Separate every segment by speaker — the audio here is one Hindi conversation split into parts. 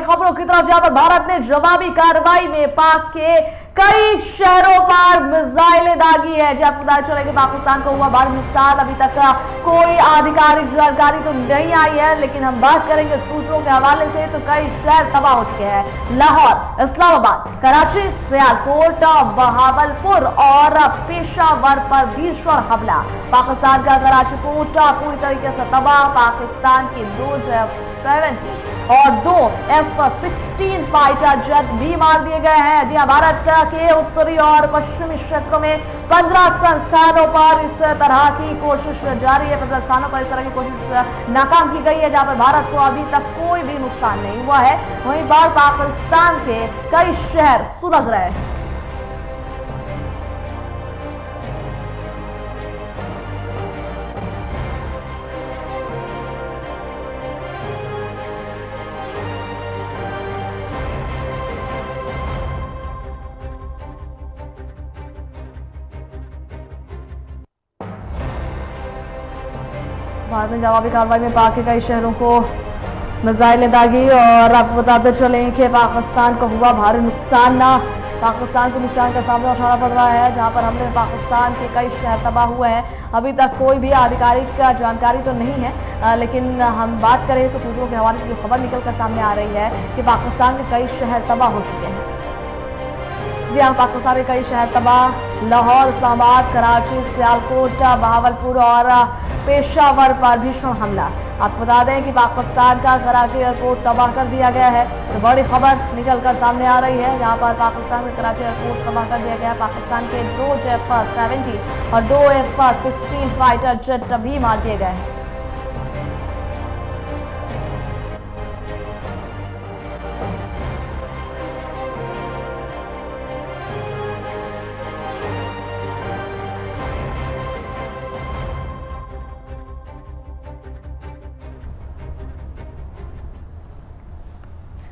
Speaker 1: खबरों की तरफ, जहां पर भारत ने जवाबी कार्रवाई में पाक के कई शहरों पर मिसाइलें दागी है। जब पता चले कि पाकिस्तान को हुआ भारी नुकसान, अभी तक कोई आधिकारिक जानकारी तो नहीं आई है, लेकिन हम बात करेंगे सूत्रों के हवाले से तो कई शहर तबाह हो चुके हैं। लाहौर, इस्लामाबाद, कराची, सियालकोट, बहावलपुर और पेशावर पर भीषण हमला। पाकिस्तान का कराची पोर्ट पूरी तरीके से तबाह। पाकिस्तान की 2 J-70 और 2 F-16 फाइटर जेट भी मार दिए गए हैं। जी हां, भारत के उत्तरी और पश्चिमी क्षेत्रों में 15 संस्थानों पर इस तरह की कोशिश जारी है। 15 स्थानों पर इस तरह की कोशिश नाकाम की गई है, जहां पर भारत को अभी तक कोई भी नुकसान नहीं हुआ है। वहीं पर पाकिस्तान के कई शहर सुलग रहे हैं। भारत ने जवाबी कार्रवाई में पाक के कई शहरों को मिसाइलें दागी और आपको बताते चलें कि पाकिस्तान को हुआ भारी नुकसान। पाकिस्तान को नुकसान का सामना उठाना पड़ रहा है, जहां पर हमने पाकिस्तान के कई शहर तबाह हुए हैं। अभी तक कोई भी आधिकारिक जानकारी तो नहीं है, लेकिन हम बात करें तो सूत्रों के हवाले से जो खबर निकलकर सामने आ रही है कि पाकिस्तान के कई शहर तबाह हो चुके हैं। जी हाँ, पाकिस्तान के कई शहर तबाह। लाहौर, इस्लामाबाद, कराची, सियालकोट, बहावलपुर और पेशावर पर भीषण हमला। आपको बता दें कि पाकिस्तान का कराची एयरपोर्ट तबाह कर दिया गया है। तो बड़ी खबर निकलकर सामने आ रही है, जहां पर पाकिस्तान का कराची एयरपोर्ट तबाह कर दिया गया है। पाकिस्तान के 2 J-70 और 2 F-16 फाइटर जेट भी मार दिए गए हैं।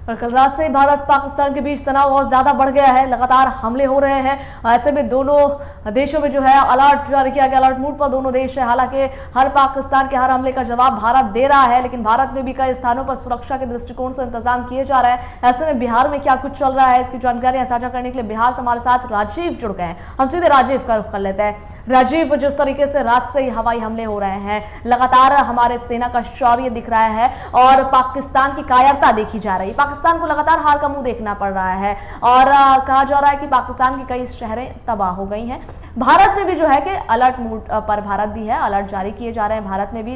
Speaker 1: और कल रात से भारत पाकिस्तान के बीच तनाव और ज्यादा बढ़ गया है। लगातार हमले हो रहे हैं। ऐसे में दोनों देशों में जो है अलर्ट जारी किया गया। अलर्ट मोड पर दोनों देश है। हालांकि हर पाकिस्तान के हर हमले का जवाब भारत दे रहा है, लेकिन भारत में भी कई स्थानों पर सुरक्षा के दृष्टिकोण से इंतजाम किए जा रहे हैं। ऐसे में बिहार में क्या कुछ चल रहा है, इसकी जानकारियां साझा करने के लिए बिहार से हमारे साथ राजीव जुड़ गए हैं। हम सीधे राजीव का रुख कर लेते हैं। राजीव, जिस तरीके से रात से ही हवाई हमले हो रहे हैं, लगातार हमारे सेना का शौर्य दिख रहा है और पाकिस्तान की कायरता देखी जा रही है। पाकिस्तान को लगातार हार का मुंह देखना पड़ रहा है और कहा जा रहा है कि पाकिस्तान की कई शहरें तबाह हो गई हैं। भारत में भी जो है कि अलर्ट मोड पर भारत भी है, अलर्ट जारी किए जा रहे हैं। भारत में भी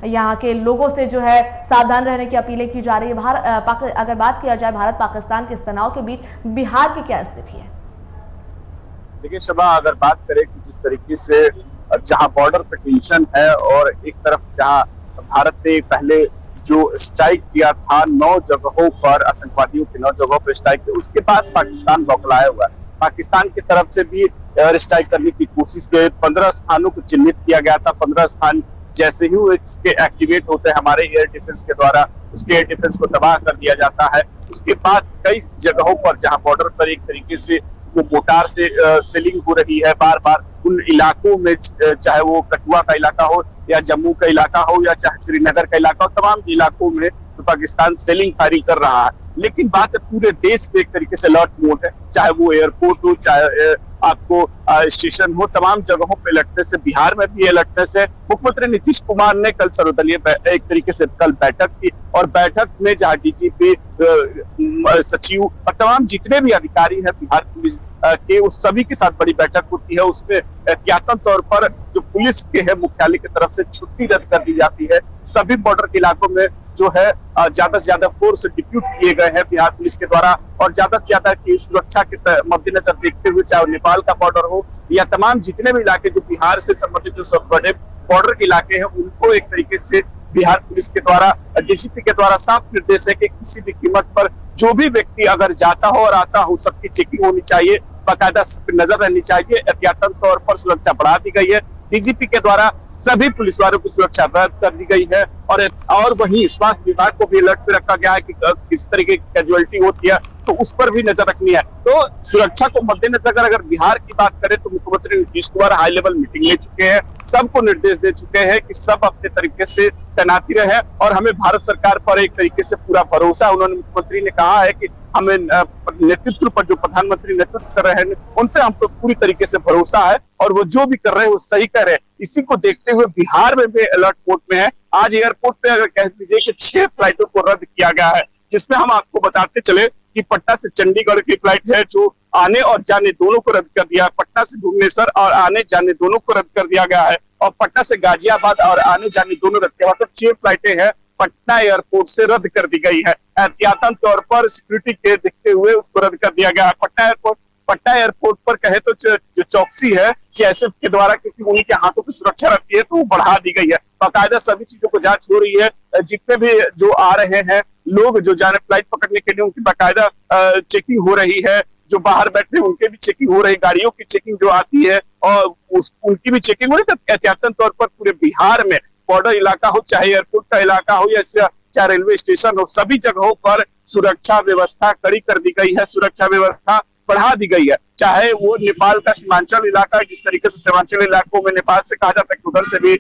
Speaker 1: यहाँ के लोगों से जो है सावधान रहने की अपीलें की जा रही है। अगर बात किया जाए भारत पाकिस्तान के इस तनाव के बीच बिहार की क्या स्थिति है?
Speaker 2: देखिए शबा, अगर बात करें कि जिस तरीके से जहां बॉर्डर पे टेंशन है और एक तरफ जहां भारत ने पहले जो स्ट्राइक किया था 9 जगहों पर, आतंकवादियों की 9 जगहों पर स्ट्राइक किया, उसके बाद पाकिस्तान बौखलाया हुआ है। पाकिस्तान की तरफ से भी एयर स्ट्राइक करने की कोशिश की। 15 स्थानों को चिन्हित किया गया था। 15 स्थान जैसे ही इसके एक्टिवेट होते हैं हमारे एयर डिफेंस के द्वारा, उसके एयर डिफेंस को तबाह कर दिया जाता है। उसके बाद कई जगहों पर जहां बॉर्डर पर एक तरीके से वो मोटार से सेलिंग हो रही है बार बार, उन इलाकों में, चाहे वो कठुआ का इलाका हो या जम्मू का इलाका हो या चाहे श्रीनगर का इलाका हो, तमाम इलाकों में तो पाकिस्तान सेलिंग फायरिंग कर रहा है। लेकिन बात है पूरे देश में एक तरीके से अलर्ट मोड है, चाहे वो एयरपोर्ट हो, चाहे आपको स्टेशन हो, तमाम जगहों पे अलर्टनेस है। बिहार में भी अलर्टनेस है। मुख्यमंत्री नीतीश कुमार ने कल सर्वदलीय एक तरीके से कल बैठक की और बैठक में जहां डीजीपी, सचिव और तमाम जितने भी अधिकारी हैं बिहार पुलिस के, उस सभी के साथ बड़ी बैठक होती है। उसमें एहतियातन तौर पर जो पुलिस के है मुख्यालय की तरफ से छुट्टी रद्द कर दी जाती है। सभी बॉर्डर के इलाकों में जो है ज्यादा से ज्यादा फोर्स डिप्यूट किए गए हैं बिहार पुलिस के द्वारा और ज्यादा से ज्यादा की सुरक्षा के मद्देनजर देखते हुए, चाहे नेपाल का बॉर्डर हो या तमाम जितने भी इलाके जो बिहार से संबंधित जो सब बड़े बॉर्डर के इलाके हैं, उनको एक तरीके से बिहार पुलिस के द्वारा, डीजीपी के द्वारा साफ निर्देश है कि किसी भी कीमत पर जो भी व्यक्ति अगर जाता हो और आता हो, सबकी चेकिंग होनी चाहिए, बाकायदा नजर रहनी चाहिए। एहतियातन तौर पर सुरक्षा बढ़ा दी गई है। डीजीपी के द्वारा सभी पुलिस वालों की सुरक्षा रद्द कर दी गई है और वहीं स्वास्थ्य विभाग को भी अलर्ट पे रखा गया है कि किस तरीके की कैजुअलिटी होती है तो उस पर भी नजर रखनी है। तो सुरक्षा को मद्देनजर अगर बिहार की बात करें तो मुख्यमंत्री Nitish Kumar high level meeting ले चुके हैं, सबको निर्देश दे चुके हैं कि सब अपने तरीके से तैनाती रहे और हमें भारत सरकार पर एक तरीके से पूरा भरोसा। उन्होंने मुख्यमंत्री ने कहा है कि हमें नेतृत्व पर जो प्रधानमंत्री नेतृत्व कर रहे हैं उन पे हमको पूरी तरीके से भरोसा है और वो जो भी कर रहे हैं वो सही कर रहे हैं। इसी को देखते हुए बिहार में भी अलर्ट मोड में है। आज एयरपोर्ट पे अगर कह दीजिए कि 6 फ्लाइटों को रद्द किया गया है, जिसमें हम आपको बताते चले कि पटना से चंडीगढ़ की फ्लाइट है जो आने और जाने दोनों को रद्द कर दिया है। पटना से भुवनेश्वर और आने जाने दोनों को रद्द कर दिया गया है और पटना से गाजियाबाद और आने जाने दोनों रद्द किया, मतलब 6 फ्लाइटें हैं पटना एयरपोर्ट से रद्द कर दी गई है। एहतियातन तौर पर सिक्योरिटी के देखते हुए उसको रद्द कर दिया गया है। पटना एयरपोर्ट पर कहे तो जो चौकसी है सीआईएसएफ के द्वारा, क्योंकि उनके हाथों की सुरक्षा रहती है तो वो बढ़ा दी गई है। बाकायदा सभी चीजों को जांच हो रही है। जितने भी जो आ रहे हैं लोग जो जा रहे फ्लाइट पकड़ने के लिए उनकी बाकायदा चेकिंग हो रही है। जो बाहर बैठे उनके भी चेकिंग हो रही है, गाड़ियों की चेकिंग जो आती है और उनकी भी चेकिंग हो रही है। एहतियातन तौर पर पूरे बिहार में बॉर्डर इलाका हो, चाहे एयरपोर्ट का इलाका हो या चाहे रेलवे स्टेशन हो, सभी जगहों पर सुरक्षा व्यवस्था कड़ी कर दी गई है, सुरक्षा व्यवस्था बढ़ा दी गई है। चाहे वो नेपाल का सीमांचल इलाका है, जिस तरीके से सीमांचल इलाकों में नेपाल से कहा जाता है कि उधर से भी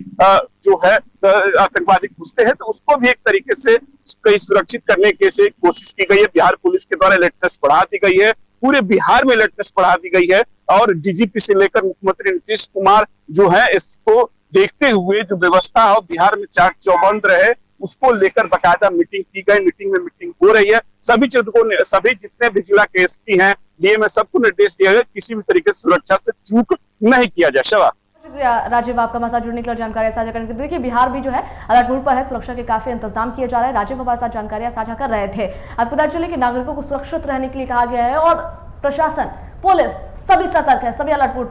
Speaker 2: जो है आतंकवादी घुसते हैं, तो उसको भी एक तरीके से कई सुरक्षित करने की कोशिश की गई है। बिहार पुलिस के द्वारा अलर्टनेस बढ़ा दी गई है, पूरे बिहार में अलर्टनेस बढ़ा दी गई है और डीजीपी से लेकर मुख्यमंत्री नीतीश कुमार जो है इसको देखते हुए जो व्यवस्था हो बिहार में चाक चौबंद रहे उसको लेकर बाकायदा मीटिंग की गई। मीटिंग हो रही है। सभी जितने भी जिला के एसपी हैं, डीएम सबको निर्देश दिया गया किसी भी तरीके से सुरक्षा से चूक नहीं किया जाए। शबा
Speaker 1: शुक्रिया राजीव, आपका हमारे साथ जुड़ने के लिए, जानकारी साझा करने के लिए। देखिए बिहार भी जो है अलर्ट मोड पर है, सुरक्षा के काफी इंतजाम किए जा रहे हैं। राजीव हमारे साथ जानकारियां साझा कर रहे थे। आपको पता चले कि नागरिकों को सुरक्षित रहने के लिए कहा गया है और प्रशासन, पुलिस सभी सतर्क है, सभी अलर्ट मोड